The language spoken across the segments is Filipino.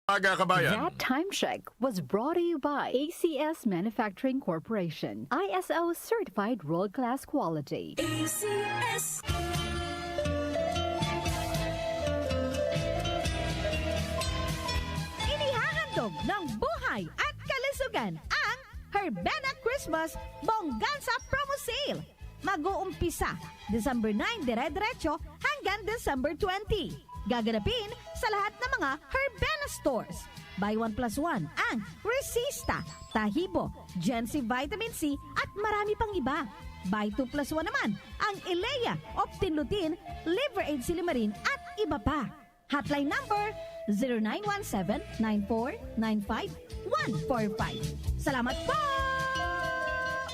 Aga kabayan. That time check was brought to you by ACS Manufacturing Corporation, ISO certified world-class quality. ACS. Inihahandog ng buhay at kalusugan ang Herbena Christmas Bonggansa Promo Sale. Mag-uumpisa December 9 dire-diretso hanggang December 20. Gaganapin sa lahat ng mga Herbena stores. Buy 1 plus 1 ang Resista, Tahibo, Gensi Vitamin C at marami pang iba. Buy 2 plus 1 naman ang Ilea, Optinlutin, Liver Aid Silimarin at iba pa. Hotline number 0917-9495-145. Salamat po!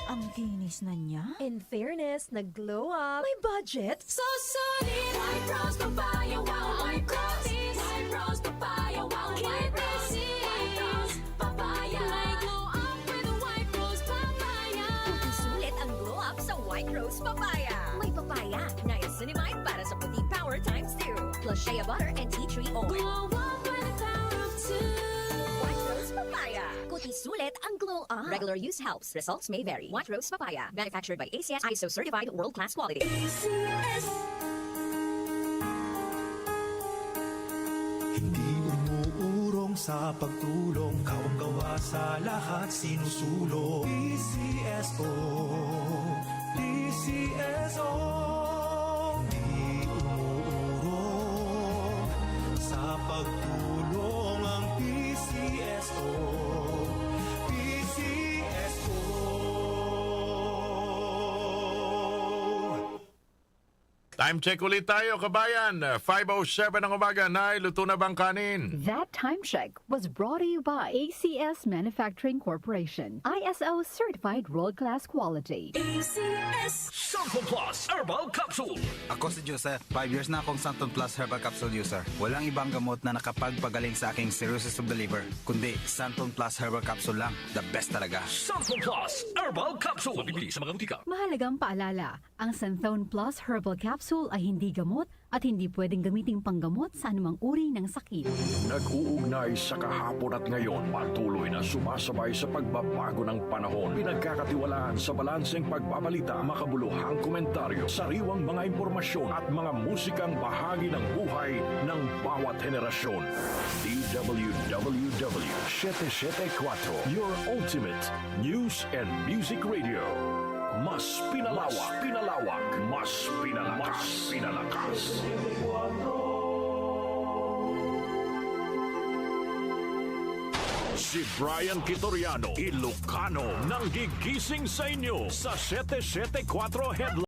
Ang kinis na niya. In fairness, nag-glow up. May budget? So solid. White Rose Papaya, wow, White Rose. White Rose Papaya, wow, White Rose. White Rose Papaya. May glow up with White Rose Papaya. Sulit ang glow up sa White Rose Papaya. May papaya, niacinamide para sa puti power times 2. Plus shea butter and tea tree oil. Glow up with the power of 2. White Rose Papaya. Kuti sulit ang glow up. Regular use helps. Results may vary. White Rose Papaya. Manufactured by ACS ISO certified world-class quality. ACS. Hindi umuurong sa pagtulong, kawang-gawa sa lahat sinusulong. PCSO, PCSO. Hindi umuurong sa pagtulong ang PCSO, PCSO. Time check ulit tayo, kabayan. 5:07 ng umaga. Nay, luto na bang kanin? That time check was brought to you by ACS Manufacturing Corporation, ISO certified world-class quality. ACS. Santon Plus Herbal Capsule. Ako si Joseph. 5 years na akong Santon Plus Herbal Capsule user. Walang ibang gamot na nakapagpagaling sa aking cirrhosis of the liver, kundi Santon Plus Herbal Capsule lang. The best talaga. Santon Plus Herbal Capsule. Mabibili sa mga butika. Mahalagang paalala, ang Santhone Plus Herbal Capsule ay hindi gamot at hindi pwedeng gamiting panggamot sa anumang uri ng sakit. Nag-uugnay sa kahapon at ngayon, patuloy na sumasabay sa pagbabago ng panahon. Pinagkakatiwalaan sa balanseng pagbabalita, makabuluhang komentaryo, sariwang mga impormasyon at mga musikang bahagi ng buhay ng bawat henerasyon. DWWW 774, your ultimate news and music radio. Mas pinalawak, mas pinalakas. Si Brian Kitoriano, Ilocano, nang gigising sa inyo sa 774 Headline.